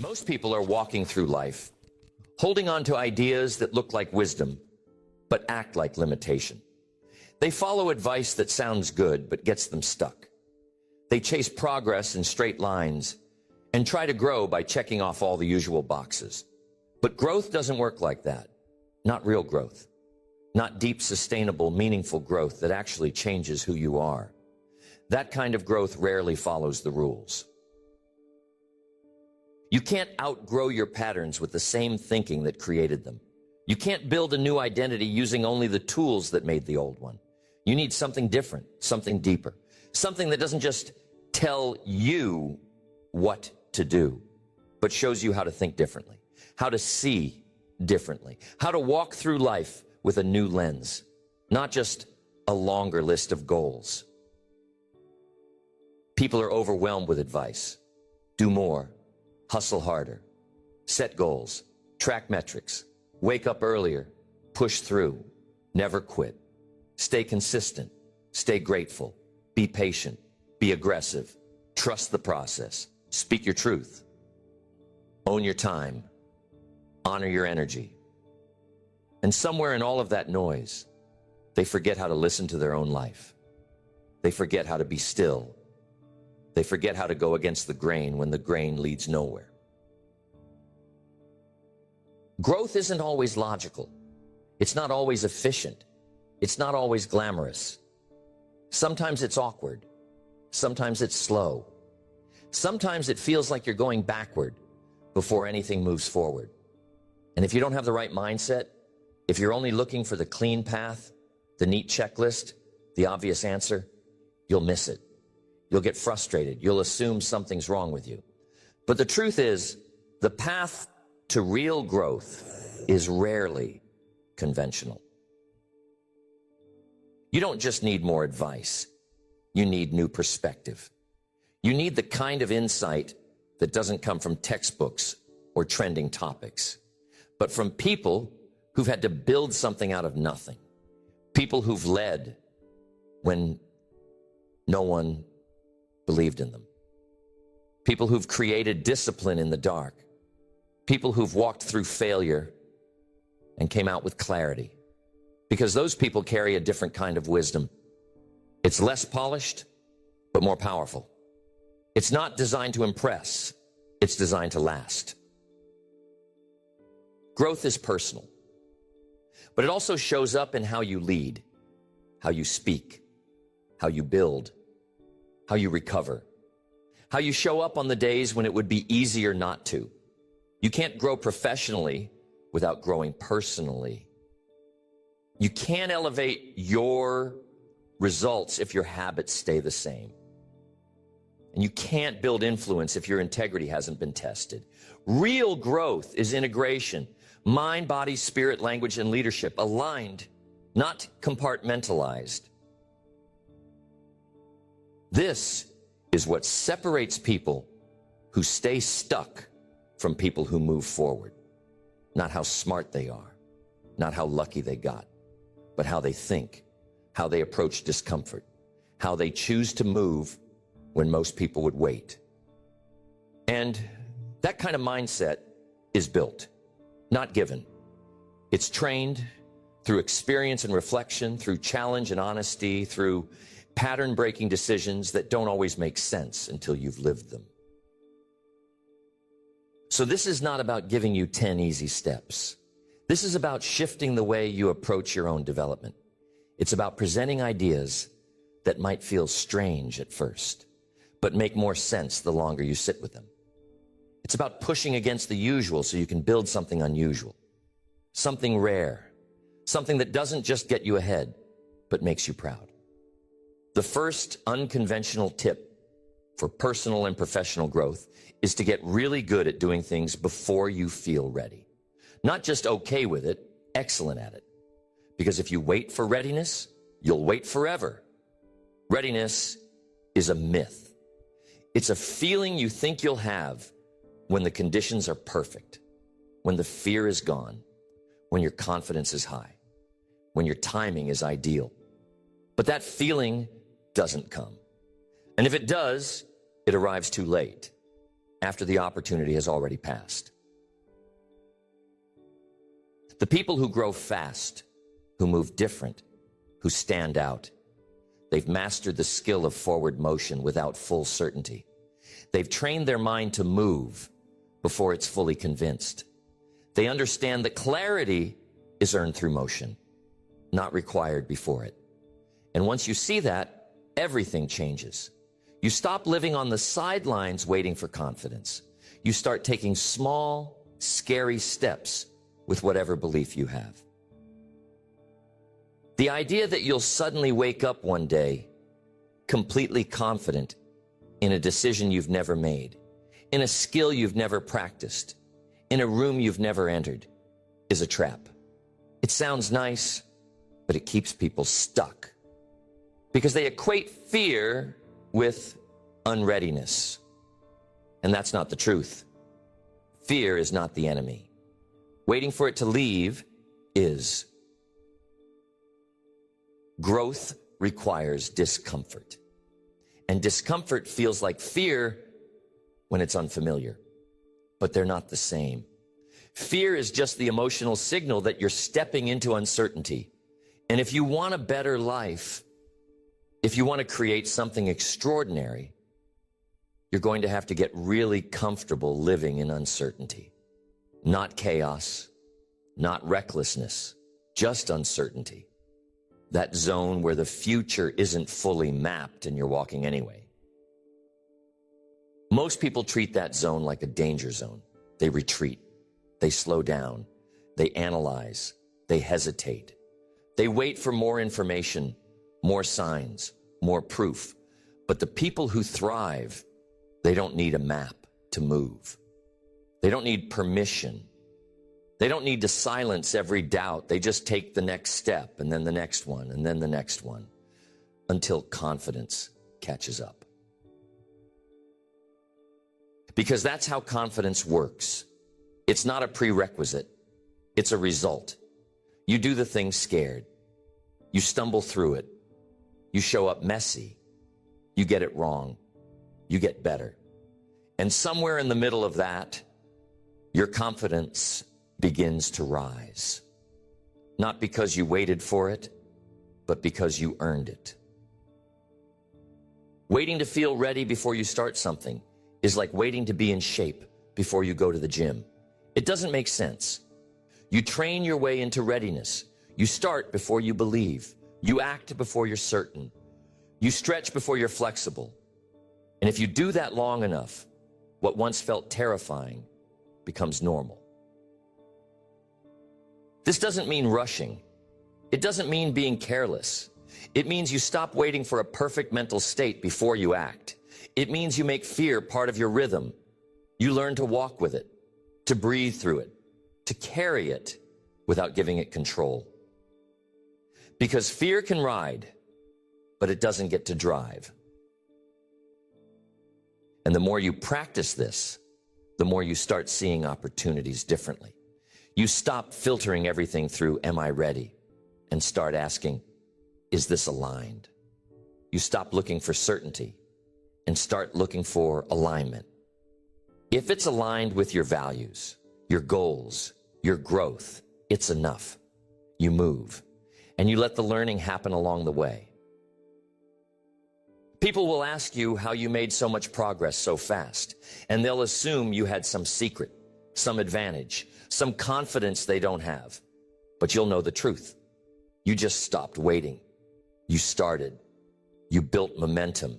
Most people are walking through life, holding on to ideas that look like wisdom, but act like limitation. They follow advice that sounds good, but gets them stuck. They chase progress in straight lines and try to grow by checking off all the usual boxes. But growth doesn't work like that. Not real growth. Not deep, sustainable, meaningful growth that actually changes who you are. That kind of growth rarely follows the rules. You can't outgrow your patterns with the same thinking that created them. You can't build a new identity using only the tools that made the old one. You need something different, something deeper, something that doesn't just tell you what to do, but shows you how to think differently, how to see differently, how to walk through life with a new lens, not just a longer list of goals. People are overwhelmed with advice. Do more, hustle harder, set goals, track metrics, wake up earlier, push through, never quit, stay consistent, stay grateful, be patient, be aggressive, trust the process, speak your truth, own your time, honor your energy. And somewhere in all of that noise, they forget how to listen to their own life. They forget how to be still. They forget how to go against the grain when the grain leads nowhere. Growth isn't always logical. It's not always efficient. It's not always glamorous. Sometimes it's awkward. Sometimes it's slow. Sometimes it feels like you're going backward before anything moves forward. And if you don't have the right mindset, if you're only looking for the clean path, the neat checklist, the obvious answer, you'll miss it. You'll get frustrated. You'll assume something's wrong with you. But the truth is, the path to real growth is rarely conventional. You don't just need more advice. You need new perspective. You need the kind of insight that doesn't come from textbooks or trending topics, but from people who've had to build something out of nothing. People who've led when no one believed in them. People who've created discipline in the dark. People who've walked through failure and came out with clarity. Because those people carry a different kind of wisdom. It's less polished, but more powerful. It's not designed to impress. It's designed to last. Growth is personal, but it also shows up in how you lead, how you speak, how you build, how you recover, how you show up on the days when it would be easier not to. You can't grow professionally without growing personally. You can't elevate your results if your habits stay the same. And you can't build influence if your integrity hasn't been tested. Real growth is integration. Mind, body, spirit, language, and leadership aligned, not compartmentalized. This is what separates people who stay stuck from people who move forward. Not how smart they are, not how lucky they got, but how they think, how they approach discomfort, how they choose to move when most people would wait. And that kind of mindset is built, not given. It's trained through experience and reflection, through challenge and honesty, through pattern-breaking decisions that don't always make sense until you've lived them. So this is not about giving you 10 easy steps. This is about shifting the way you approach your own development. It's about presenting ideas that might feel strange at first, but make more sense the longer you sit with them. It's about pushing against the usual so you can build something unusual, something rare, something that doesn't just get you ahead, but makes you proud. The first unconventional tip for personal and professional growth is to get really good at doing things before you feel ready. Not just okay with it, excellent at it. Because if you wait for readiness, you'll wait forever. Readiness is a myth. It's a feeling you think you'll have when the conditions are perfect, when the fear is gone, when your confidence is high, when your timing is ideal. But that feeling doesn't come. And if it does, it arrives too late. after the opportunity has already passed. The people who grow fast, who move different, who stand out, they've mastered the skill of forward motion without full certainty. They've trained their mind to move before it's fully convinced. They understand that clarity is earned through motion, not required before it. And once you see that, everything changes. You stop living on the sidelines waiting for confidence. You start taking small, scary steps with whatever belief you have. The idea that you'll suddenly wake up one day completely confident in a decision you've never made, in a skill you've never practiced, in a room you've never entered, is a trap. It sounds nice, but it keeps people stuck because they equate fear with unreadiness. And that's not the truth. Fear is not the enemy. Waiting for it to leave is. Growth requires discomfort. And discomfort feels like fear when it's unfamiliar. But they're not the same. Fear is just the emotional signal that you're stepping into uncertainty. And if you want a better life, if you want to create something extraordinary, you're going to have to get really comfortable living in uncertainty. Not chaos, not recklessness, just uncertainty. That zone where the future isn't fully mapped and you're walking anyway. Most people treat that zone like a danger zone. They retreat, they slow down, they analyze, they hesitate. They wait for more information, more signs, more proof. But the people who thrive, they don't need a map to move. They don't need permission. They don't need to silence every doubt. They just take the next step and then the next one and then the next one until confidence catches up. Because that's how confidence works. It's not a prerequisite. It's a result. You do the thing scared. You stumble through it. You show up messy. You get it wrong. You get better. And somewhere in the middle of that, your confidence begins to rise. Not because you waited for it, but because you earned it. Waiting to feel ready before you start something is like waiting to be in shape before you go to the gym. It doesn't make sense. You train your way into readiness. You start before you believe. You act before you're certain. You stretch before you're flexible. And if you do that long enough, what once felt terrifying becomes normal. This doesn't mean rushing. It doesn't mean being careless. It means you stop waiting for a perfect mental state before you act. It means you make fear part of your rhythm. You learn to walk with it, to breathe through it, to carry it without giving it control. Because fear can ride, but it doesn't get to drive. And the more you practice this, the more you start seeing opportunities differently. You stop filtering everything through, am I ready? And start asking, is this aligned? You stop looking for certainty and start looking for alignment. If it's aligned with your values, your goals, your growth, it's enough. You move, and you let the learning happen along the way. People will ask you how you made so much progress so fast, and they'll assume you had some secret, some advantage, some confidence they don't have. But you'll know the truth. You just stopped waiting. You started. You built momentum.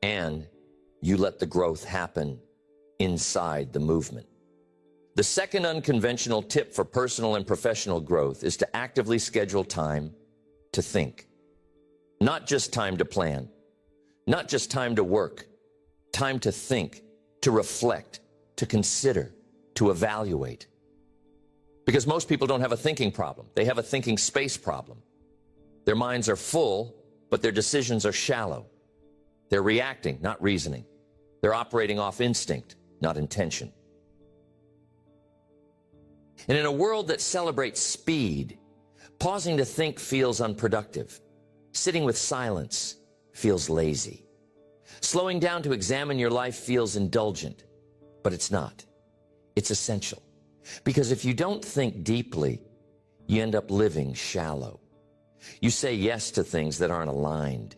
And you let the growth happen inside the movement. The second unconventional tip for personal and professional growth is to actively schedule time to think. Not just time to plan. Not just time to work. Time to think, to reflect, to consider, to evaluate. Because most people don't have a thinking problem. They have a thinking space problem. Their minds are full, but their decisions are shallow. They're reacting, not reasoning. They're operating off instinct, not intention. And in a world that celebrates speed, pausing to think feels unproductive. Sitting with silence feels lazy. Slowing down to examine your life feels indulgent. but it's not. It's essential. Because if you don't think deeply, you end up living shallow. You say yes to things that aren't aligned.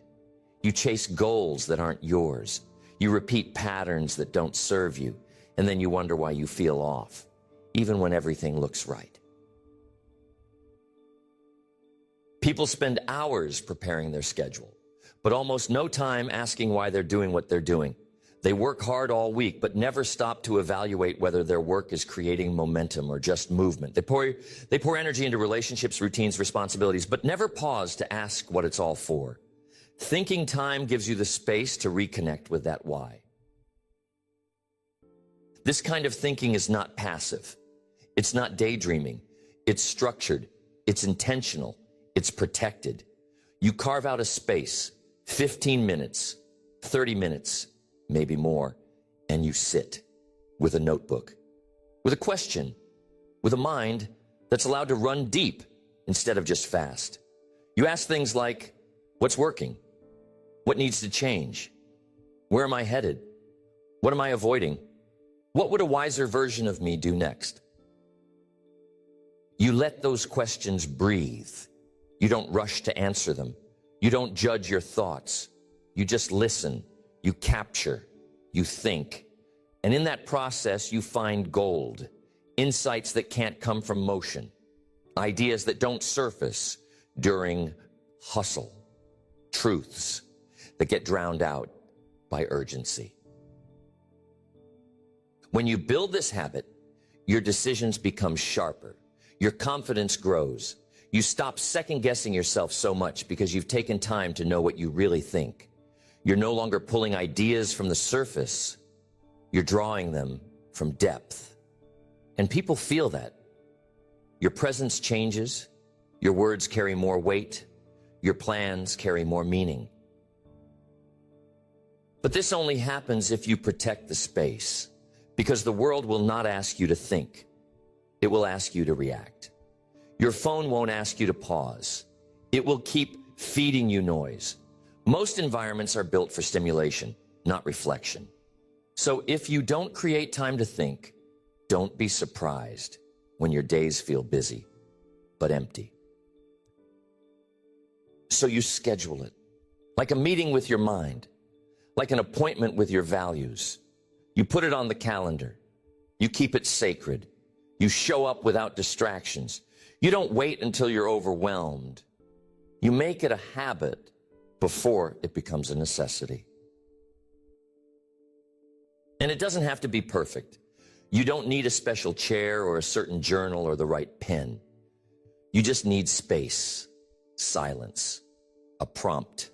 You chase goals that aren't yours. You repeat patterns that don't serve you, and then you wonder why you feel off, even when everything looks right. People spend hours preparing their schedule, but almost no time asking why they're doing what they're doing. They work hard all week, but never stop to evaluate whether their work is creating momentum or just movement. They pour energy into relationships, routines, responsibilities, but never pause to ask what it's all for. Thinking time gives you the space to reconnect with that why. This kind of thinking is not passive. It's not daydreaming. It's structured. It's intentional. It's protected. You carve out a space, 15 minutes, 30 minutes, maybe more, and you sit with a notebook, with a question, with a mind that's allowed to run deep instead of just fast. You ask things like, what's working? What needs to change? Where am I headed? What am I avoiding? What would a wiser version of me do next? You let those questions breathe. You don't rush to answer them. You don't judge your thoughts. You just listen. You capture. You think. And in that process, you find gold, insights that can't come from motion, ideas that don't surface during hustle, truths that get drowned out by urgency. When you build this habit, your decisions become sharper. Your confidence grows. You stop second-guessing yourself so much because you've taken time to know what you really think. You're no longer pulling ideas from the surface. You're drawing them from depth. And people feel that. Your presence changes. Your words carry more weight. Your plans carry more meaning. But this only happens if you protect the space, because the world will not ask you to think. It will ask you to react. Your phone won't ask you to pause. It will keep feeding you noise. Most environments are built for stimulation, not reflection. So if you don't create time to think, don't be surprised when your days feel busy, but empty. So you schedule it, like a meeting with your mind, like an appointment with your values. You put it on the calendar. You keep it sacred. You show up without distractions. You don't wait until you're overwhelmed. You make it a habit before it becomes a necessity. And it doesn't have to be perfect. You don't need a special chair or a certain journal or the right pen. You just need space, silence, a prompt,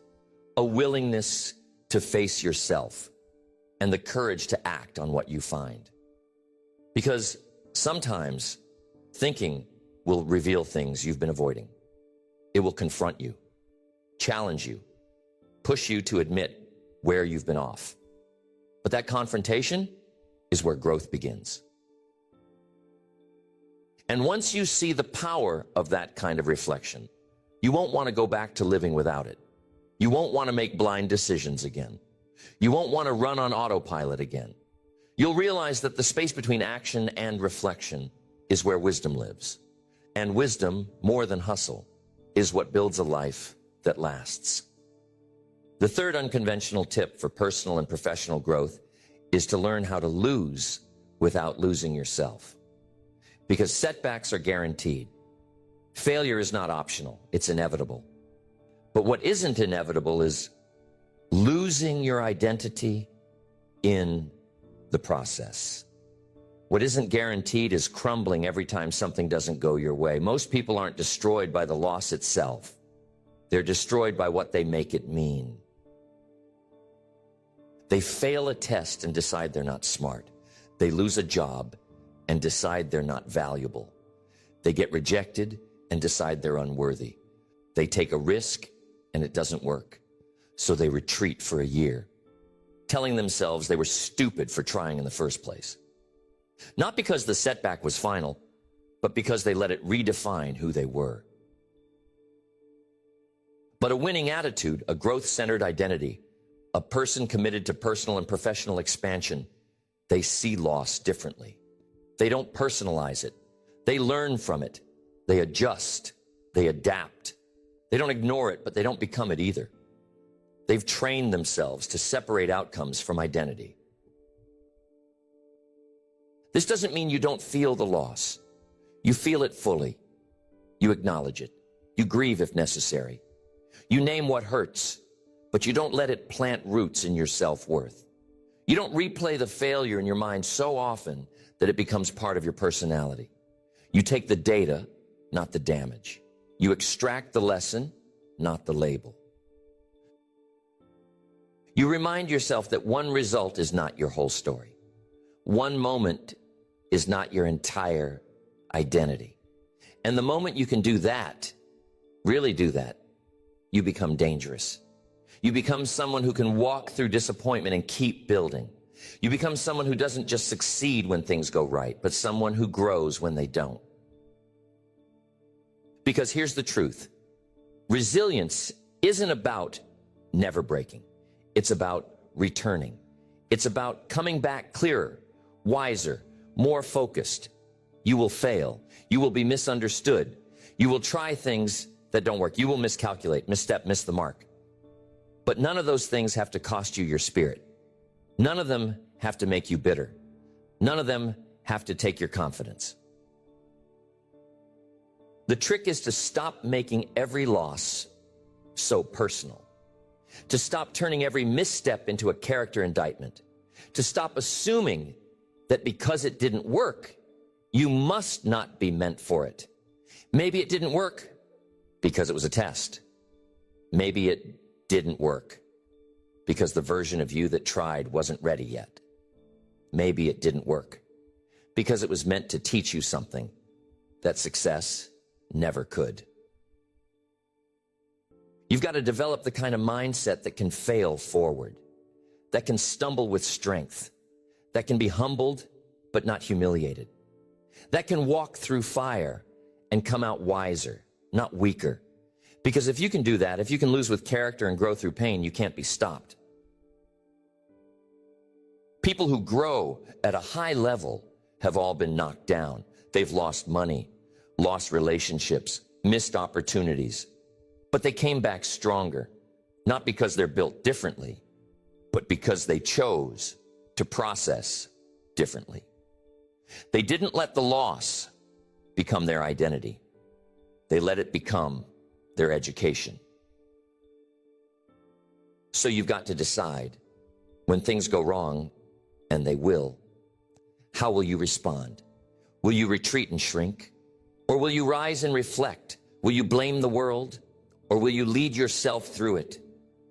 a willingness to face yourself, and the courage to act on what you find. Because sometimes thinking will reveal things you've been avoiding. It will confront you, challenge you, push you to admit where you've been off. But that confrontation is where growth begins. And once you see the power of that kind of reflection, you won't want to go back to living without it. You won't want to make blind decisions again. You won't want to run on autopilot again. You'll realize that the space between action and reflection is where wisdom lives. And wisdom, more than hustle, is what builds a life that lasts. The third unconventional tip for personal and professional growth is to learn how to lose without losing yourself. Because setbacks are guaranteed. Failure is not optional, it's inevitable. But what isn't inevitable is losing your identity in the process. What isn't guaranteed is crumbling every time something doesn't go your way. Most people aren't destroyed by the loss itself. They're destroyed by what they make it mean. They fail a test and decide they're not smart. They lose a job and decide they're not valuable. They get rejected and decide they're unworthy. They take a risk and it doesn't work. So they retreat for a year, telling themselves they were stupid for trying in the first place. Not because the setback was final, but because they let it redefine who they were. But a winning attitude, a growth-centered identity, a person committed to personal and professional expansion, They see loss differently. They don't personalize it. They learn from it. They adjust. They adapt. They don't ignore it, but they don't become it either. They've trained themselves to separate outcomes from identity. This doesn't mean you don't feel the loss. You feel it fully. You acknowledge it. You grieve if necessary. You name what hurts, but you don't let it plant roots in your self-worth. You don't replay the failure in your mind so often that it becomes part of your personality. You take the data, not the damage. You extract the lesson, not the label. You remind yourself that one result is not your whole story. One moment is not your entire identity. And the moment you can do that, really do that, you become dangerous. You become someone who can walk through disappointment and keep building. You become someone who doesn't just succeed when things go right, but someone who grows when they don't. Because here's the truth. Resilience isn't about never breaking. It's about returning. It's about coming back clearer, wiser, more focused. You will fail. You will be misunderstood. You will try things that don't work. You will miscalculate, misstep, miss the mark. But none of those things have to cost you your spirit. None of them have to make you bitter. None of them have to take your confidence. The trick is to stop making every loss so personal. To stop turning every misstep into a character indictment. To stop assuming that because it didn't work, you must not be meant for it. Maybe it didn't work because it was a test. Maybe it didn't work because the version of you that tried wasn't ready yet. Maybe it didn't work because it was meant to teach you something that success never could. You've got to develop the kind of mindset that can fail forward, that can stumble with strength, that can be humbled but not humiliated, that can walk through fire and come out wiser, not weaker. Because if you can do that, if you can lose with character and grow through pain, you can't be stopped. People who grow at a high level have all been knocked down. They've lost money, lost relationships, missed opportunities. But they came back stronger, not because they're built differently, but because they chose to process differently. They didn't let the loss become their identity. They let it become their education. So you've got to decide, when things go wrong, and they will, how will you respond? Will you retreat and shrink? Or will you rise and reflect? Will you blame the world? Or will you lead yourself through it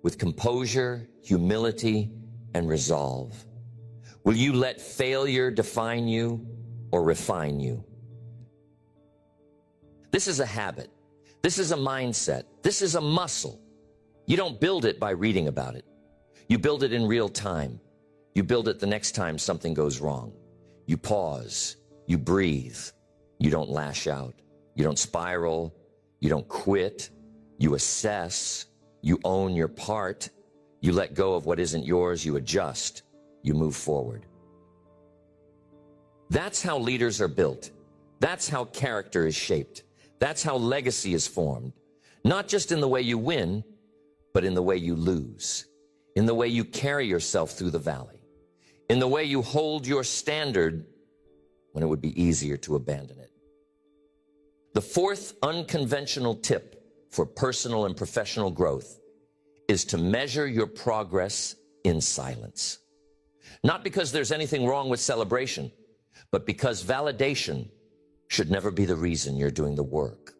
with composure, humility, and resolve? Will you let failure define you or refine you? This is a habit. This is a mindset. This is a muscle. You don't build it by reading about it. You build it in real time. You build it the next time something goes wrong. You pause. You breathe. You don't lash out. You don't spiral. You don't quit. You assess. You own your part. You let go of what isn't yours. You adjust. You move forward. That's how leaders are built. That's how character is shaped. That's how legacy is formed. Not just in the way you win, but in the way you lose. In the way you carry yourself through the valley. In the way you hold your standard when it would be easier to abandon it. The fourth unconventional tip for personal and professional growth is to measure your progress in silence. Not because there's anything wrong with celebration, but because validation should never be the reason you're doing the work.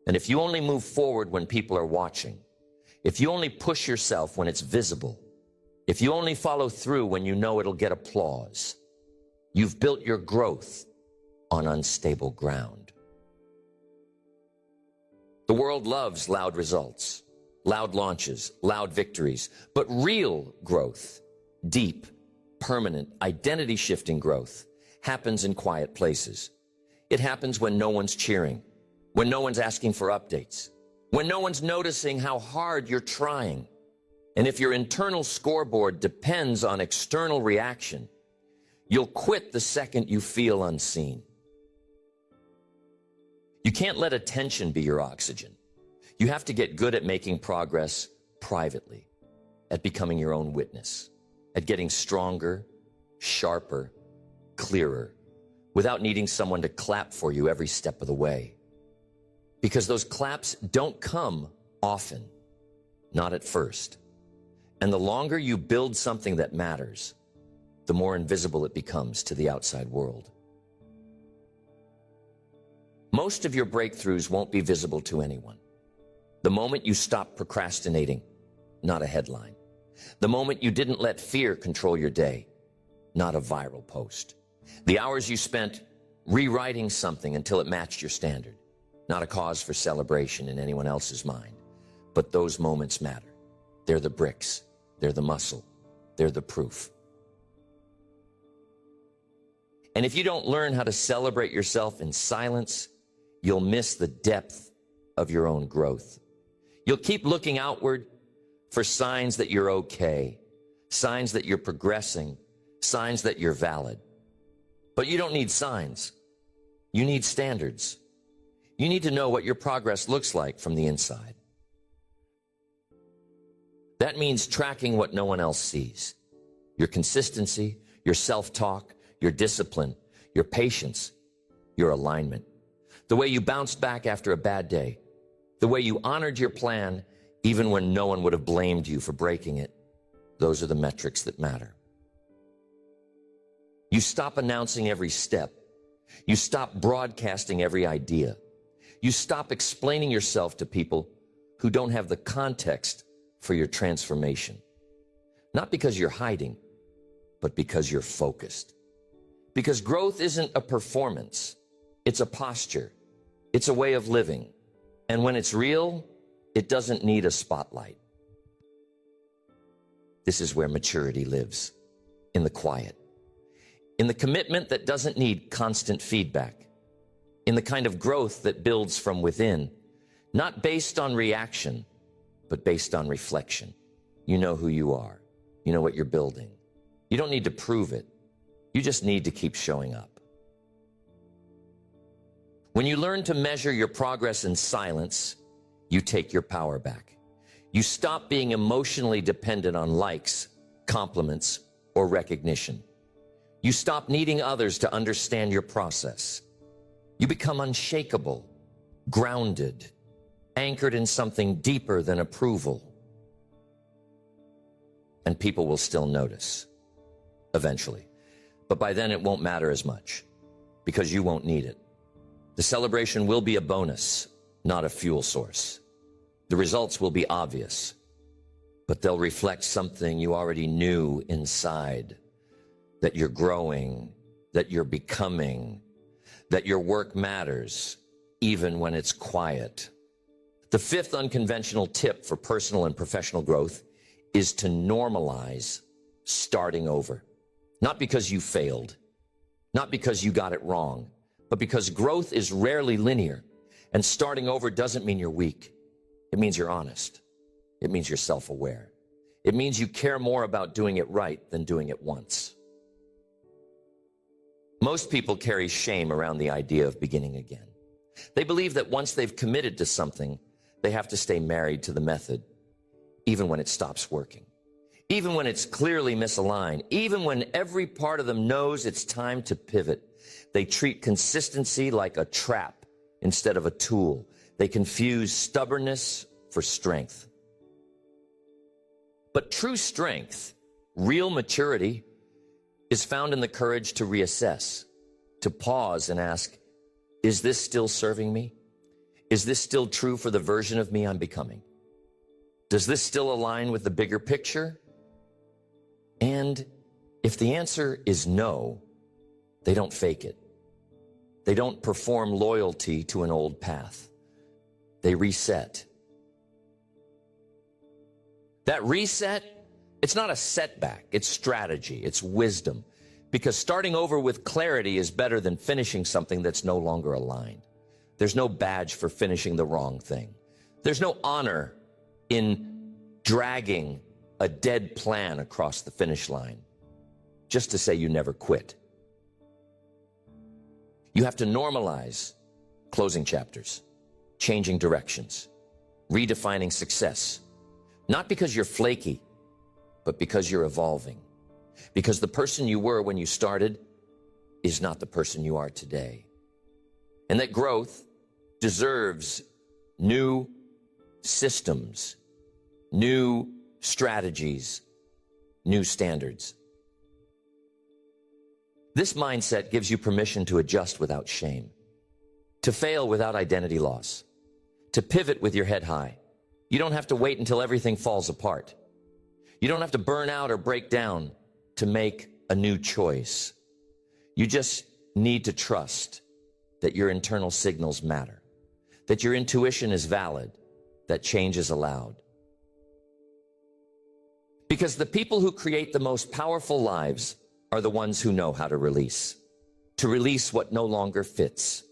And if you only move forward when people are watching, if you only push yourself when it's visible, if you only follow through when you know it'll get applause, you've built your growth on unstable ground. The world loves loud results, loud launches, loud victories, but real growth, deep, permanent, identity-shifting growth, happens in quiet places. It happens when no one's cheering, when no one's asking for updates, when no one's noticing how hard you're trying. And if your internal scoreboard depends on external reaction, You'll quit the second you feel unseen. You can't let attention be your oxygen. You have to get good at making progress privately, at becoming your own witness, at getting stronger, sharper, clearer, without needing someone to clap for you every step of the way. Because those claps don't come often, not at first. And the longer you build something that matters, the more invisible it becomes to the outside world. Most of your breakthroughs won't be visible to anyone. The moment you stop procrastinating, not a headline. The moment you didn't let fear control your day, not a viral post. The hours you spent rewriting something until it matched your standard, not a cause for celebration in anyone else's mind. But those moments matter. They're the bricks, they're the muscle, they're the proof. And if you don't learn how to celebrate yourself in silence, you'll miss the depth of your own growth. You'll keep looking outward for signs that you're okay, signs that you're progressing, signs that you're valid. But you don't need signs. You need standards. You need to know what your progress looks like from the inside. That means tracking what no one else sees. Your consistency, your self-talk, your discipline, your patience, your alignment. The way you bounced back after a bad day. The way you honored your plan even when no one would have blamed you for breaking it. Those are the metrics that matter. You stop announcing every step. You stop broadcasting every idea. You stop explaining yourself to people who don't have the context for your transformation. Not because you're hiding, but because you're focused. Because growth isn't a performance. It's a posture. It's a way of living. And when it's real, it doesn't need a spotlight. This is where maturity lives, in the quiet. In the commitment that doesn't need constant feedback. In the kind of growth that builds from within, not based on reaction, but based on reflection. You know who you are. You know what you're building. You don't need to prove it. You just need to keep showing up. When you learn to measure your progress in silence, you take your power back. You stop being emotionally dependent on likes, compliments, or recognition. You stop needing others to understand your process. You become unshakable, grounded, anchored in something deeper than approval. And people will still notice, eventually. But by then it won't matter as much, because you won't need it. The celebration will be a bonus, not a fuel source. The results will be obvious, but they'll reflect something you already knew inside, that you're growing, that you're becoming, that your work matters, even when it's quiet. The fifth unconventional tip for personal and professional growth is to normalize starting over. Not because you failed, not because you got it wrong, but because growth is rarely linear, and starting over doesn't mean you're weak. It means you're honest. It means you're self-aware. It means you care more about doing it right than doing it once. Most people carry shame around the idea of beginning again. They believe that once they've committed to something, they have to stay married to the method, even when it stops working, even when it's clearly misaligned, even when every part of them knows it's time to pivot. They treat consistency like a trap instead of a tool. They confuse stubbornness for strength. But true strength, real maturity, is found in the courage to reassess, to pause and ask, is this still serving me? Is this still true for the version of me I'm becoming? Does this still align with the bigger picture? And if the answer is no, they don't fake it. They don't perform loyalty to an old path. They reset. That reset, it's not a setback, it's strategy, it's wisdom. Because starting over with clarity is better than finishing something that's no longer aligned. There's no badge for finishing the wrong thing. There's no honor in dragging a dead plan across the finish line just to say you never quit. You have to normalize closing chapters, changing directions, redefining success. Not because you're flaky, but because you're evolving. Because the person you were when you started is not the person you are today. And that growth deserves new systems, new strategies, new standards. This mindset gives you permission to adjust without shame, to fail without identity loss, to pivot with your head high. You don't have to wait until everything falls apart. You don't have to burn out or break down to make a new choice. You just need to trust that your internal signals matter, that your intuition is valid, that change is allowed. Because the people who create the most powerful lives are the ones who know how to release what no longer fits,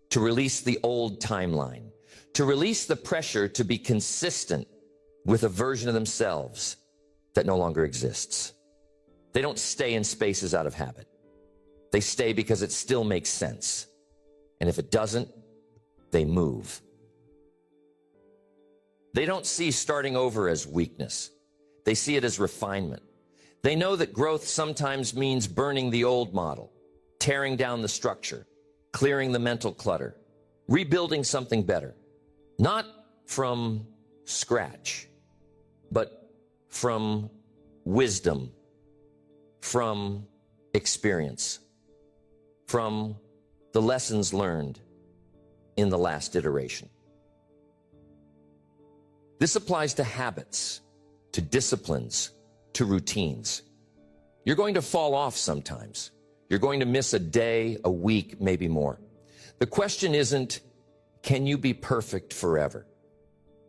to release the old timeline, to release the pressure to be consistent with a version of themselves that no longer exists. They don't stay in spaces out of habit. They stay because it still makes sense. And if it doesn't, they move. They don't see starting over as weakness. They see it as refinement. They know that growth sometimes means burning the old model, tearing down the structure, clearing the mental clutter, rebuilding something better. Not from scratch, but from wisdom, from experience, from the lessons learned in the last iteration. This applies to habits, to disciplines, to routines. You're going to fall off sometimes. You're going to miss a day, a week, maybe more. The question isn't, can you be perfect forever?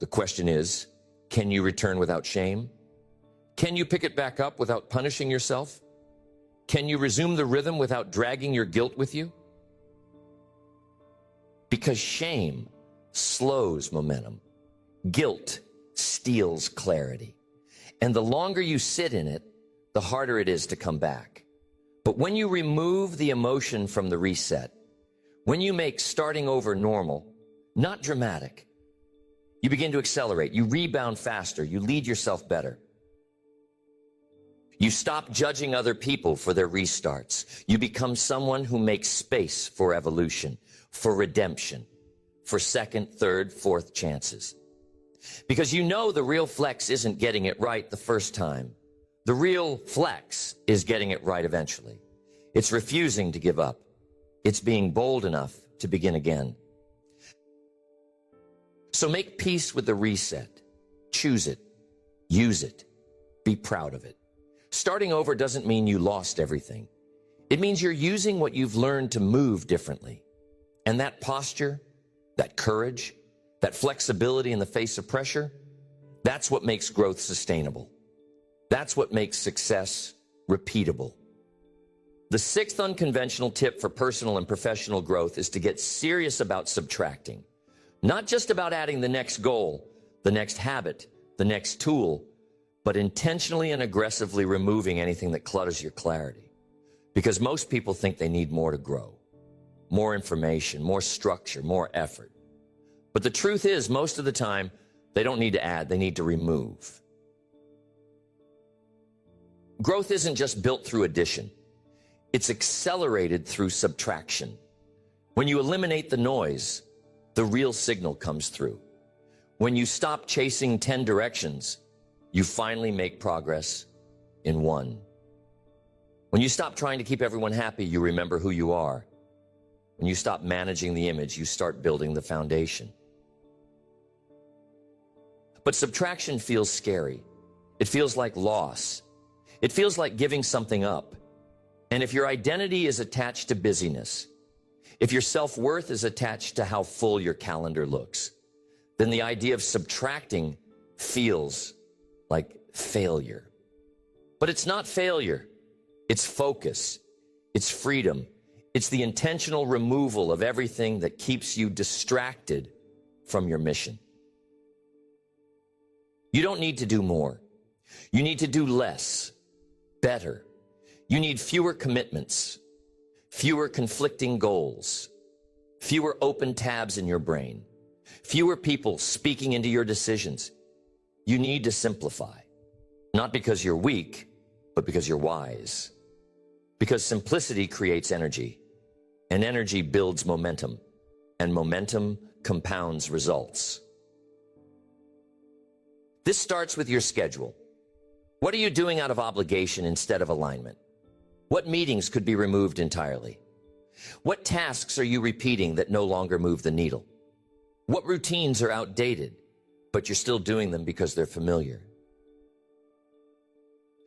The question is, can you return without shame? Can you pick it back up without punishing yourself? Can you resume the rhythm without dragging your guilt with you? Because shame slows momentum. Guilt steals clarity. And the longer you sit in it, the harder it is to come back. But when you remove the emotion from the reset, when you make starting over normal, not dramatic, you begin to accelerate, you rebound faster, you lead yourself better. You stop judging other people for their restarts. You become someone who makes space for evolution, for redemption, for second, third, fourth chances. Because you know the real flex isn't getting it right the first time. The real flex is getting it right eventually. It's refusing to give up. It's being bold enough to begin again. So make peace with the reset. Choose it. Use it. Be proud of it. Starting over doesn't mean you lost everything. It means you're using what you've learned to move differently. And that posture, that courage, that flexibility in the face of pressure, that's what makes growth sustainable. That's what makes success repeatable. The sixth unconventional tip for personal and professional growth is to get serious about subtracting. Not just about adding the next goal, the next habit, the next tool, but intentionally and aggressively removing anything that clutters your clarity. Because most people think they need more to grow, more information, more structure, more effort. But the truth is, most of the time, they don't need to add, they need to remove. Growth isn't just built through addition. It's accelerated through subtraction. When you eliminate the noise, the real signal comes through. When you stop chasing 10 directions, you finally make progress in one. When you stop trying to keep everyone happy, you remember who you are. When you stop managing the image, you start building the foundation. But subtraction feels scary. It feels like loss. It feels like giving something up. And if your identity is attached to busyness, if your self-worth is attached to how full your calendar looks, then the idea of subtracting feels like failure. But it's not failure. It's focus. It's freedom. It's the intentional removal of everything that keeps you distracted from your mission. You don't need to do more. You need to do less, better. You need fewer commitments, fewer conflicting goals, fewer open tabs in your brain, fewer people speaking into your decisions. You need to simplify, not because you're weak, but because you're wise. Because simplicity creates energy, and energy builds momentum, and momentum compounds results. This starts with your schedule. What are you doing out of obligation instead of alignment? What meetings could be removed entirely? What tasks are you repeating that no longer move the needle? What routines are outdated, but you're still doing them because they're familiar?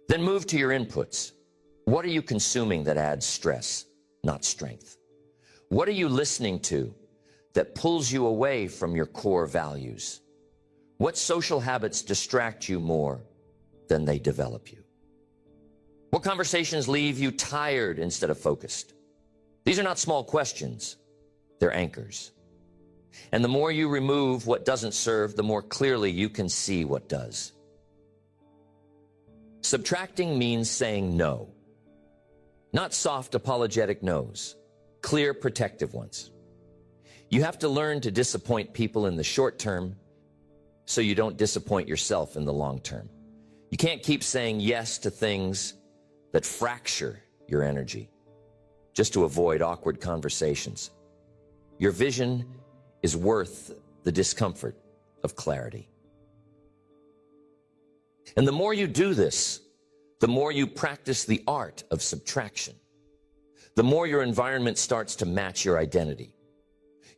Then move to your inputs. What are you consuming that adds stress, not strength? What are you listening to that pulls you away from your core values? What social habits distract you more than they develop you? What conversations leave you tired instead of focused? These are not small questions, they're anchors. And the more you remove what doesn't serve, the more clearly you can see what does. Subtracting means saying no. Not soft, apologetic no's, clear, protective ones. You have to learn to disappoint people in the short term so you don't disappoint yourself in the long term. You can't keep saying yes to things that fracture your energy just to avoid awkward conversations. Your vision is worth the discomfort of clarity. And the more you do this, the more you practice the art of subtraction, the more your environment starts to match your identity.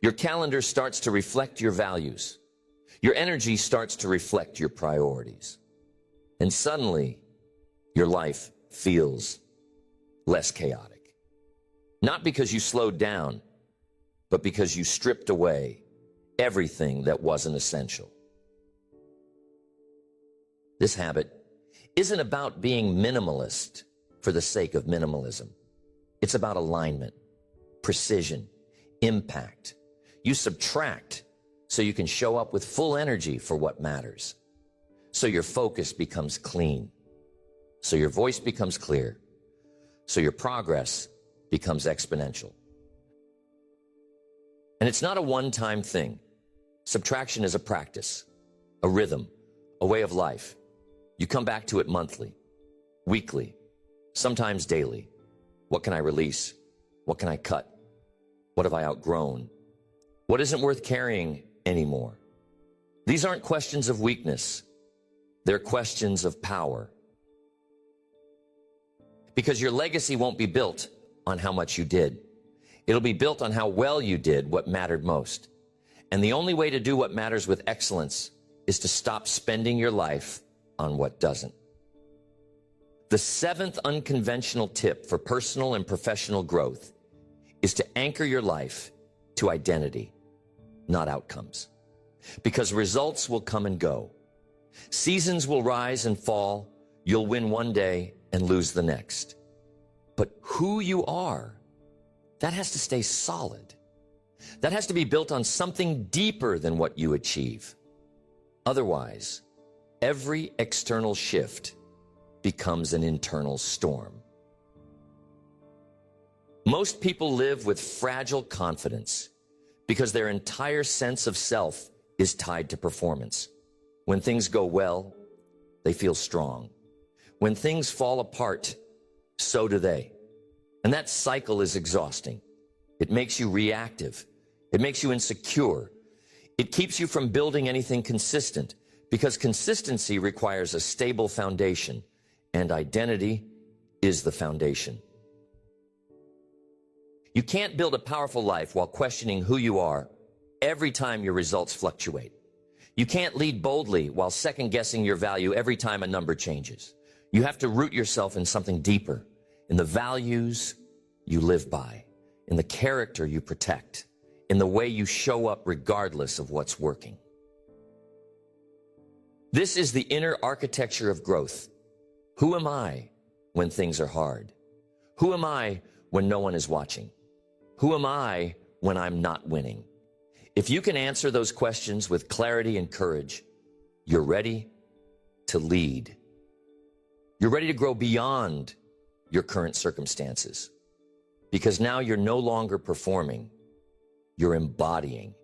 Your calendar starts to reflect your values. Your energy starts to reflect your priorities. And suddenly, your life feels less chaotic. Not because you slowed down, but because you stripped away everything that wasn't essential. This habit isn't about being minimalist for the sake of minimalism. It's about alignment, precision, impact. You subtract so you can show up with full energy for what matters. So your focus becomes clean. So your voice becomes clear. So your progress becomes exponential. And it's not a one-time thing. Subtraction is a practice, a rhythm, a way of life. You come back to it monthly, weekly, sometimes daily. What can I release? What can I cut? What have I outgrown? What isn't worth carrying anymore? These aren't questions of weakness. They're questions of power. Because your legacy won't be built on how much you did. It'll be built on how well you did what mattered most. And the only way to do what matters with excellence is to stop spending your life on what doesn't. The seventh unconventional tip for personal and professional growth is to anchor your life to identity, not outcomes. Because results will come and go. Seasons will rise and fall. You'll win one day and lose the next. But who you are, that has to stay solid. That has to be built on something deeper than what you achieve. Otherwise, every external shift becomes an internal storm. Most people live with fragile confidence because their entire sense of self is tied to performance. When things go well, they feel strong. When things fall apart, so do they. And that cycle is exhausting. It makes you reactive. It makes you insecure. It keeps you from building anything consistent because consistency requires a stable foundation, and identity is the foundation. You can't build a powerful life while questioning who you are every time your results fluctuate. You can't lead boldly while second-guessing your value every time a number changes. You have to root yourself in something deeper, in the values you live by, in the character you protect, in the way you show up regardless of what's working. This is the inner architecture of growth. Who am I when things are hard? Who am I when no one is watching? Who am I when I'm not winning? If you can answer those questions with clarity and courage, you're ready to lead. You're ready to grow beyond your current circumstances. because now you're no longer performing, you're embodying.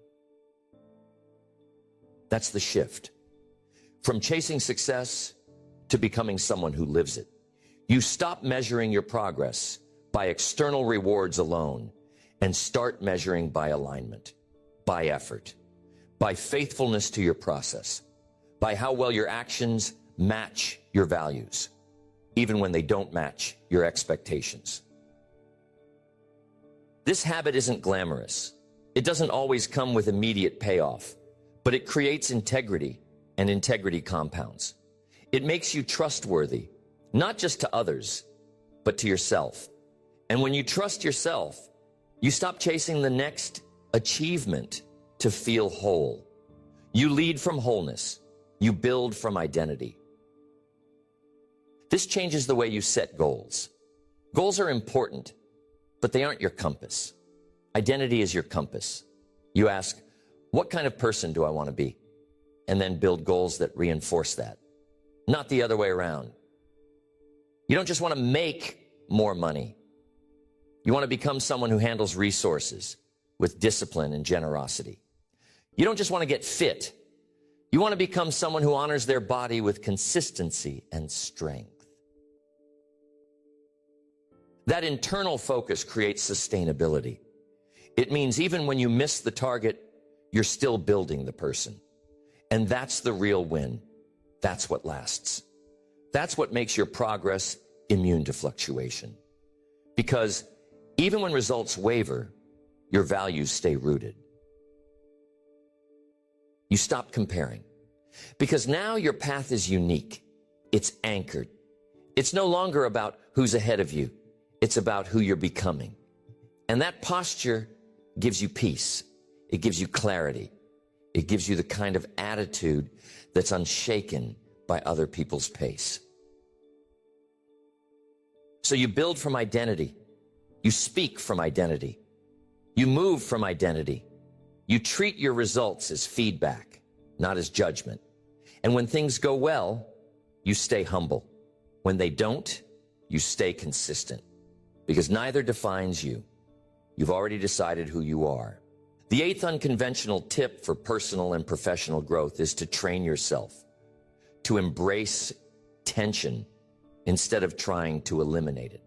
That's the shift. From chasing success to becoming someone who lives it. You stop measuring your progress by external rewards alone and start measuring by alignment, by effort, by faithfulness to your process, by how well your actions match your values, even when they don't match your expectations. This habit isn't glamorous. It doesn't always come with immediate payoff, but it creates integrity, and integrity compounds. It makes you trustworthy, not just to others, but to yourself. And when you trust yourself, you stop chasing the next achievement to feel whole. You lead from wholeness. You build from identity. This changes the way you set goals. Goals are important, but they aren't your compass. Identity is your compass. You ask, what kind of person do I want to be? And then build goals that reinforce that, not the other way around. You don't just want to make more money. You want to become someone who handles resources with discipline and generosity. You don't just want to get fit. You want to become someone who honors their body with consistency and strength. That internal focus creates sustainability. It means even when you miss the target, you're still building the person. And that's the real win. That's what lasts. That's what makes your progress immune to fluctuation. Because even when results waver, your values stay rooted. You stop comparing. Because now your path is unique. It's anchored. It's no longer about who's ahead of you. It's about who you're becoming. And that posture gives you peace. It gives you clarity. It gives you the kind of attitude that's unshaken by other people's pace. So you build from identity. You speak from identity. You move from identity. You treat your results as feedback, not as judgment. And when things go well, you stay humble. When they don't, you stay consistent. Because neither defines you. You've already decided who you are. The eighth unconventional tip for personal and professional growth is to train yourself to embrace tension instead of trying to eliminate it.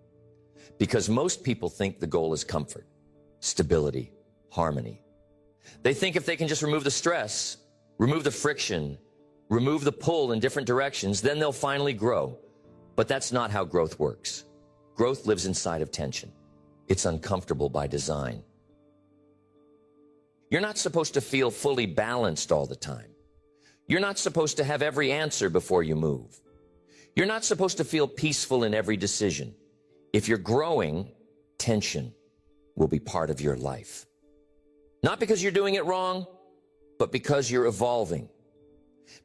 Because most people think the goal is comfort, stability, harmony. They think if they can just remove the stress, remove the friction, remove the pull in different directions, then they'll finally grow. But that's not how growth works. Growth lives inside of tension. It's uncomfortable by design. You're not supposed to feel fully balanced all the time. You're not supposed to have every answer before you move. You're not supposed to feel peaceful in every decision. If you're growing, tension will be part of your life. Not because you're doing it wrong, but because you're evolving.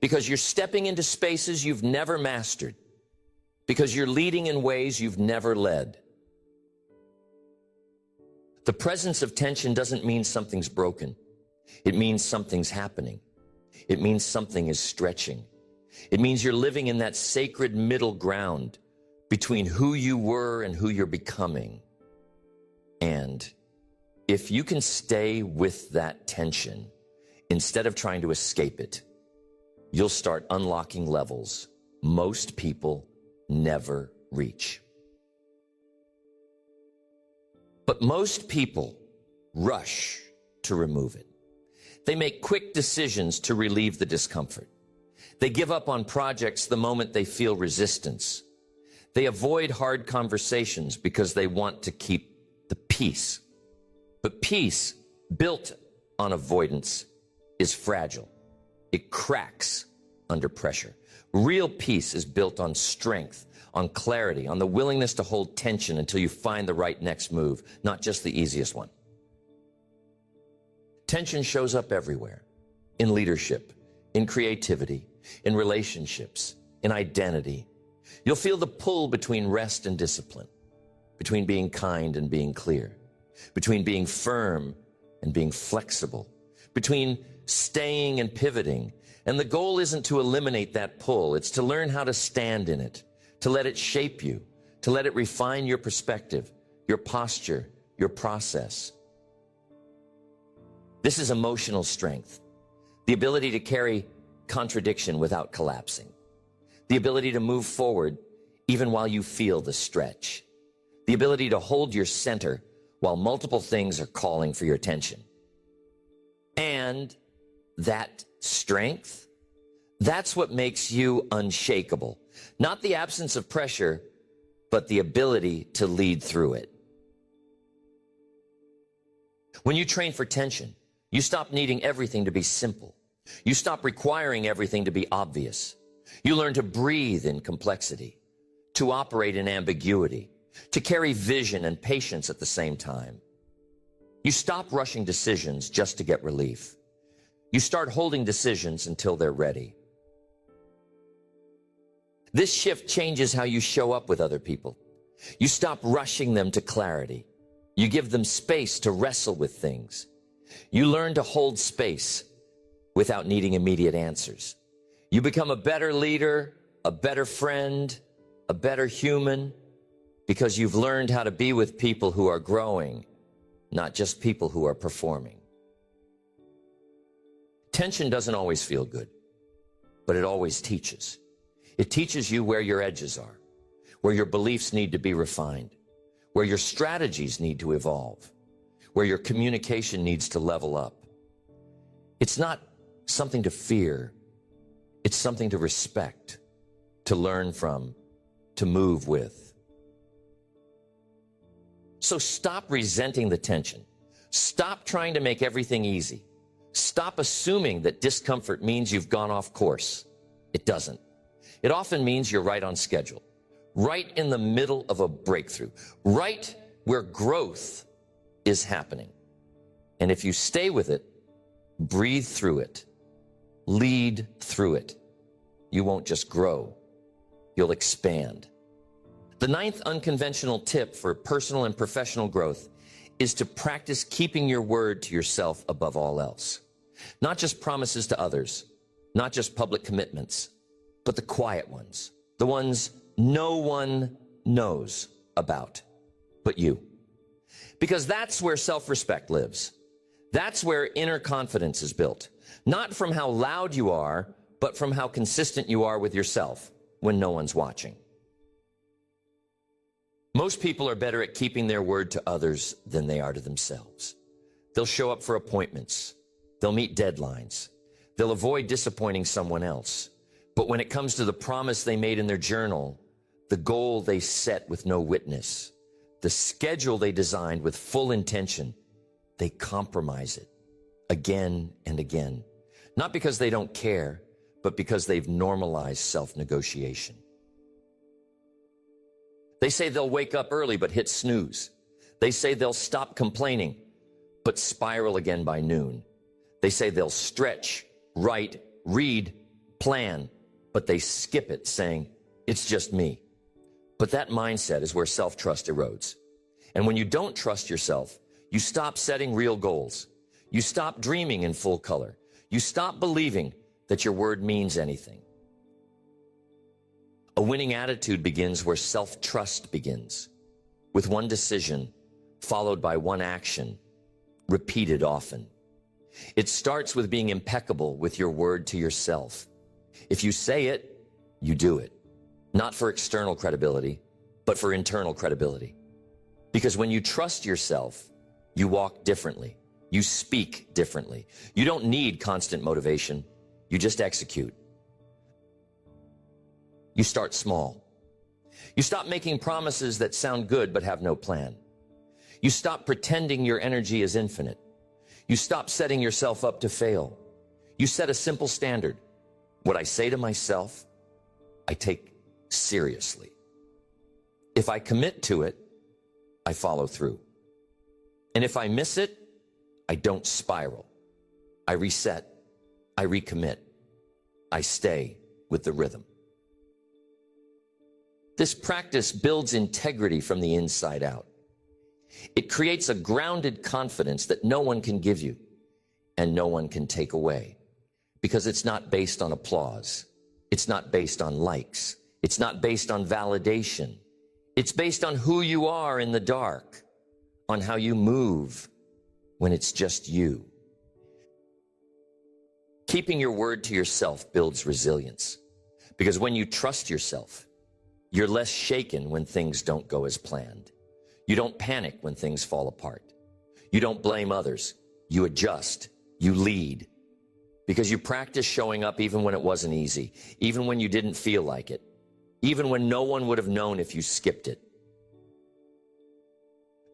Because you're stepping into spaces you've never mastered. Because you're leading in ways you've never led. The presence of tension doesn't mean something's broken. It means something's happening. It means something is stretching. It means you're living in that sacred middle ground between who you were and who you're becoming. And if you can stay with that tension instead of trying to escape it, you'll start unlocking levels most people never reach. But most people rush to remove it. They make quick decisions to relieve the discomfort. They give up on projects the moment they feel resistance. They avoid hard conversations because they want to keep the peace. But peace built on avoidance is fragile. It cracks under pressure. Real peace is built on strength, on clarity, on the willingness to hold tension until you find the right next move, not just the easiest one. Tension shows up everywhere, in leadership, in creativity, in relationships, in identity. You'll feel the pull between rest and discipline, between being kind and being clear, between being firm and being flexible, between staying and pivoting. And the goal isn't to eliminate that pull. It's to learn how to stand in it, to let it shape you, to let it refine your perspective, your posture, your process. This is emotional strength, the ability to carry contradiction without collapsing, the ability to move forward even while you feel the stretch, the ability to hold your center while multiple things are calling for your attention. And that strength, that's what makes you unshakable. Not the absence of pressure, but the ability to lead through it. When you train for tension, you stop needing everything to be simple. You stop requiring everything to be obvious. You learn to breathe in complexity, to operate in ambiguity, to carry vision and patience at the same time. You stop rushing decisions just to get relief. You start holding decisions until they're ready. This shift changes how you show up with other people. You stop rushing them to clarity. You give them space to wrestle with things. You learn to hold space without needing immediate answers. You become a better leader, a better friend, a better human, because you've learned how to be with people who are growing, not just people who are performing. Tension doesn't always feel good, but it always teaches. It teaches you where your edges are, where your beliefs need to be refined, where your strategies need to evolve, where your communication needs to level up. It's not something to fear. It's something to respect, to learn from, to move with. So stop resenting the tension. Stop trying to make everything easy. Stop assuming that discomfort means you've gone off course. It doesn't. It often means you're right on schedule, right in the middle of a breakthrough, right where growth is happening. And if you stay with it, breathe through it, lead through it, you won't just grow, you'll expand. The ninth unconventional tip for personal and professional growth is to practice keeping your word to yourself above all else. Not just promises to others, not just public commitments, but the quiet ones, the ones no one knows about but you. Because that's where self-respect lives. That's where inner confidence is built. Not from how loud you are, but from how consistent you are with yourself when no one's watching. Most people are better at keeping their word to others than they are to themselves. They'll show up for appointments. They'll meet deadlines. They'll avoid disappointing someone else. But when it comes to the promise they made in their journal, the goal they set with no witness, the schedule they designed with full intention, they compromise it again and again. Not because they don't care, but because they've normalized self-negotiation. They say they'll wake up early but hit snooze. They say they'll stop complaining but spiral again by noon. They say they'll stretch, write, read, plan, but they skip it saying, it's just me. But that mindset is where self-trust erodes. And when you don't trust yourself, you stop setting real goals. You stop dreaming in full color. You stop believing that your word means anything. A winning attitude begins where self-trust begins, with one decision followed by one action, repeated often. It starts with being impeccable with your word to yourself. If you say it, you do it. Not for external credibility, but for internal credibility. Because when you trust yourself, you walk differently. You speak differently. You don't need constant motivation. You just execute. You start small. You stop making promises that sound good but have no plan. You stop pretending your energy is infinite. You stop setting yourself up to fail. You set a simple standard. What I say to myself, I take seriously. If I commit to it, I follow through. And if I miss it, I don't spiral. I reset. I recommit. I stay with the rhythm. This practice builds integrity from the inside out. It creates a grounded confidence that no one can give you and no one can take away, because it's not based on applause. It's not based on likes. It's not based on validation. It's based on who you are in the dark, on how you move when it's just you. Keeping your word to yourself builds resilience, because when you trust yourself, you're less shaken when things don't go as planned. You don't panic when things fall apart. You don't blame others. You adjust. You lead. Because you practice showing up even when it wasn't easy, even when you didn't feel like it, even when no one would have known if you skipped it.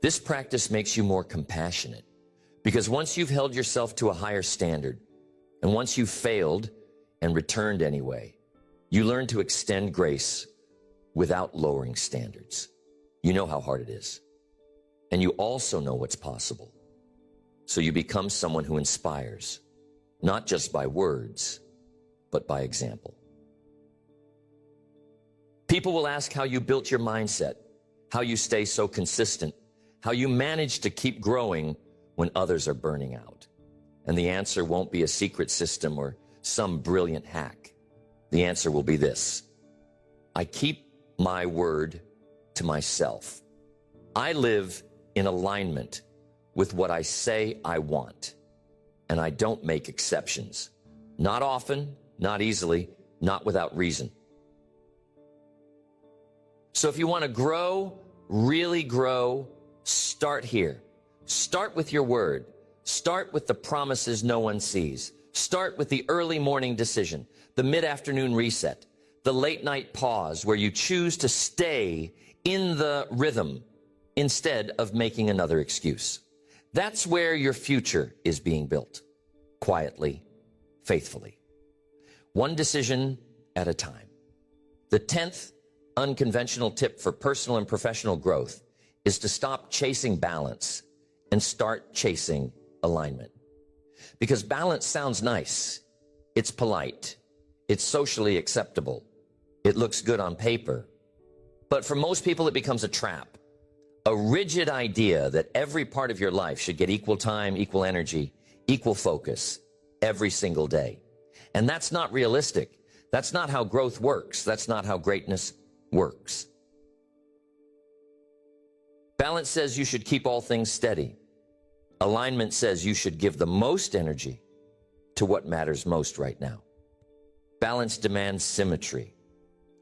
This practice makes you more compassionate, because once you've held yourself to a higher standard, and once you've failed and returned anyway, you learn to extend grace without lowering standards. You know how hard it is. And you also know what's possible. So you become someone who inspires, not just by words, but by example. People will ask how you built your mindset, how you stay so consistent, how you manage to keep growing when others are burning out. And the answer won't be a secret system or some brilliant hack. The answer will be this: I keep my word to myself. I live in alignment with what I say I want, and I don't make exceptions. Not often, not easily, not without reason. So if you want to grow, really grow, start here. Start with your word. Start with the promises no one sees. Start with the early morning decision, the mid-afternoon reset, the late-night pause where you choose to stay in the rhythm instead of making another excuse. That's where your future is being built, quietly, faithfully. One decision at a time. The 10th unconventional tip for personal and professional growth is to stop chasing balance and start chasing alignment. Because balance sounds nice, it's polite, it's socially acceptable, it looks good on paper. But for most people, it becomes a trap, a rigid idea that every part of your life should get equal time, equal energy, equal focus every single day. And that's not realistic. That's not how growth works. That's not how greatness works. Balance says you should keep all things steady. Alignment says you should give the most energy to what matters most right now. Balance demands symmetry.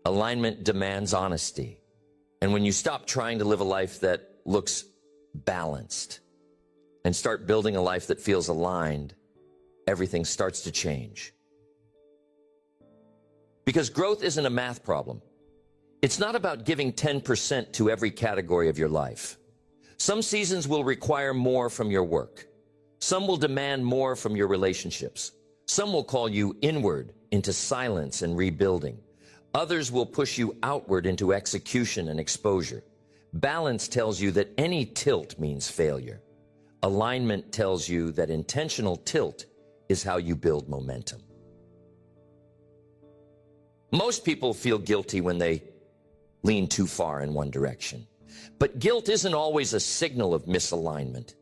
Alignment demands honesty. And when you stop trying to live a life that looks balanced and start building a life that feels aligned, everything starts to change. Because growth isn't a math problem. It's not about giving 10% to every category of your life. Some seasons will require more from your work. Some will demand more from your relationships. Some will call you inward into silence and rebuilding. Others will push you outward into execution and exposure. Balance tells you that any tilt means failure. Alignment tells you that intentional tilt is how you build momentum. Most people feel guilty when they lean too far in one direction. But guilt isn't always a signal of misalignment.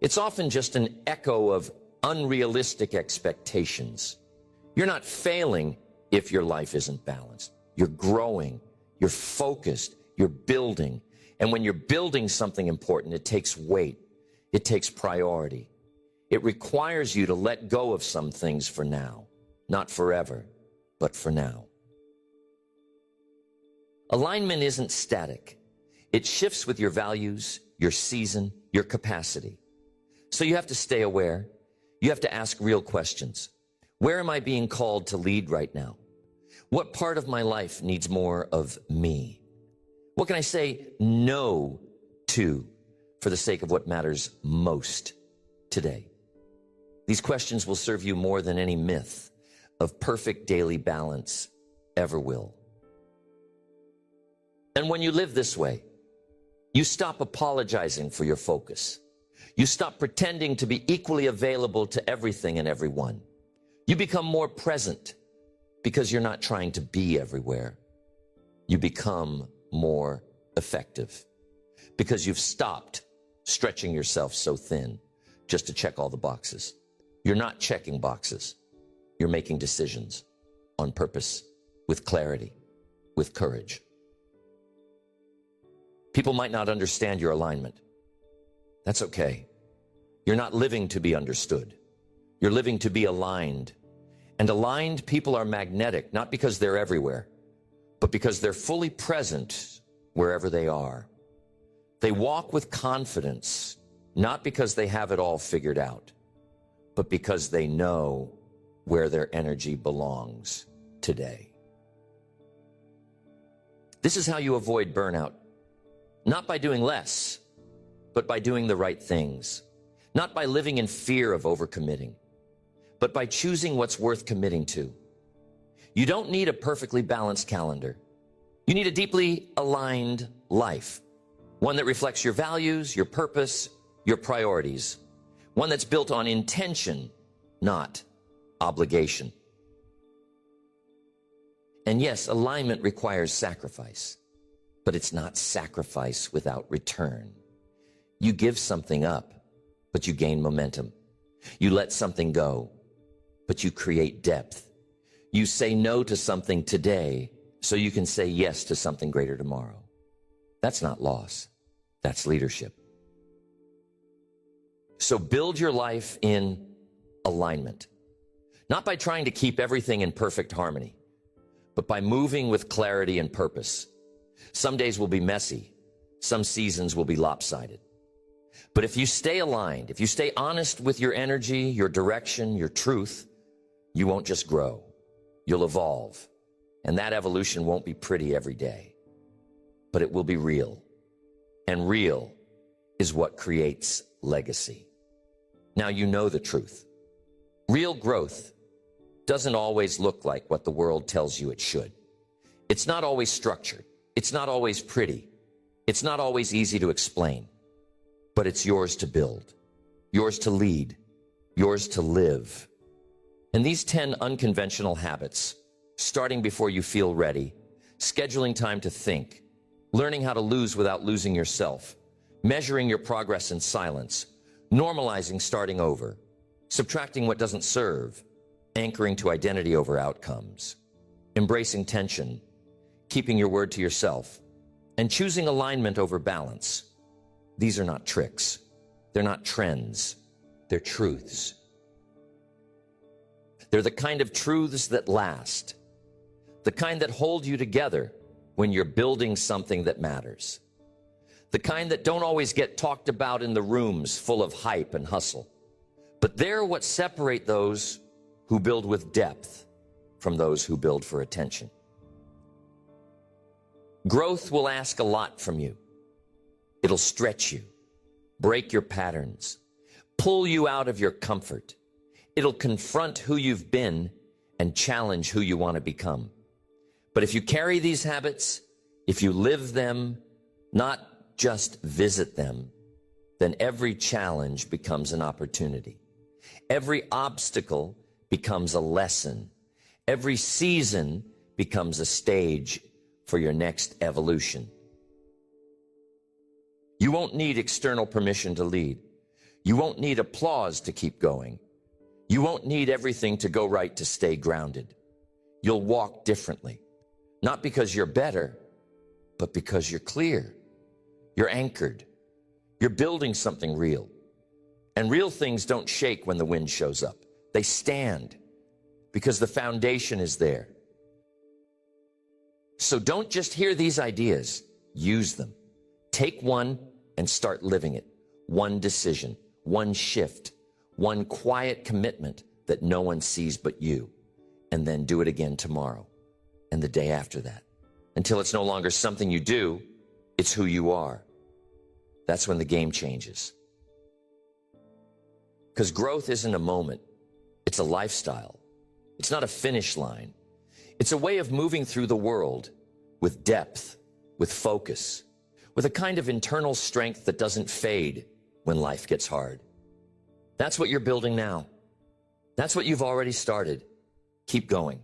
It's often just an echo of unrealistic expectations. You're not failing if your life isn't balanced. You're growing, you're focused, you're building. And when you're building something important, it takes weight, it takes priority. It requires you to let go of some things for now, not forever, but for now. Alignment isn't static. It shifts with your values, your season, your capacity. So you have to stay aware. You have to ask real questions. Where am I being called to lead right now? What part of my life needs more of me? What can I say no to for the sake of what matters most today? These questions will serve you more than any myth of perfect daily balance ever will. And when you live this way, you stop apologizing for your focus. You stop pretending to be equally available to everything and everyone. You become more present because you're not trying to be everywhere. You become more effective because you've stopped stretching yourself so thin just to check all the boxes. You're not checking boxes. You're making decisions on purpose, with clarity, with courage. People might not understand your alignment, That's okay. You're not living to be understood. You're living to be aligned. And aligned people are magnetic, not because they're everywhere, but because they're fully present wherever they are. They walk with confidence, not because they have it all figured out, but because they know where their energy belongs today. This is how you avoid burnout. Not by doing less, but by doing the right things. Not by living in fear of overcommitting, but by choosing what's worth committing to. You don't need a perfectly balanced calendar. You need a deeply aligned life, one that reflects your values, your purpose, your priorities, one that's built on intention, not obligation. And yes, alignment requires sacrifice, but it's not sacrifice without return. You give something up, but you gain momentum. You let something go, but you create depth. You say no to something today so you can say yes to something greater tomorrow. That's not loss. That's leadership. So build your life in alignment, not by trying to keep everything in perfect harmony, but by moving with clarity and purpose. Some days will be messy. Some seasons will be lopsided. But if you stay aligned, if you stay honest with your energy, your direction, your truth, you won't just grow. You'll evolve. And that evolution won't be pretty every day, but it will be real. And real is what creates legacy. Now you know the truth. Real growth doesn't always look like what the world tells you it should. It's not always structured. It's not always pretty. It's not always easy to explain. But it's yours to build, yours to lead, yours to live. And these 10 unconventional habits, starting before you feel ready, scheduling time to think, learning how to lose without losing yourself, measuring your progress in silence, normalizing starting over, subtracting what doesn't serve, anchoring to identity over outcomes, embracing tension, keeping your word to yourself, and choosing alignment over balance. These are not tricks. They're not trends. They're truths. They're the kind of truths that last, the kind that hold you together when you're building something that matters, the kind that don't always get talked about in the rooms full of hype and hustle, but they're what separate those who build with depth from those who build for attention. Growth will ask a lot from you. It'll stretch you, break your patterns, pull you out of your comfort. It'll confront who you've been and challenge who you want to become. But if you carry these habits, if you live them, not just visit them, then every challenge becomes an opportunity. Every obstacle becomes a lesson. Every season becomes a stage for your next evolution. You won't need external permission to lead. You won't need applause to keep going. You won't need everything to go right to stay grounded. You'll walk differently, not because you're better, but because you're clear. You're anchored. You're building something real. And real things don't shake when the wind shows up. They stand because the foundation is there. So don't just hear these ideas, use them. Take one and start living it. One decision, one shift, one quiet commitment that no one sees but you. And then do it again tomorrow and the day after that. Until it's no longer something you do, it's who you are. That's when the game changes. Because growth isn't a moment, it's a lifestyle. It's not a finish line. It's a way of moving through the world with depth, with focus, with a kind of internal strength that doesn't fade when life gets hard. That's what you're building now. That's what you've already started. Keep going.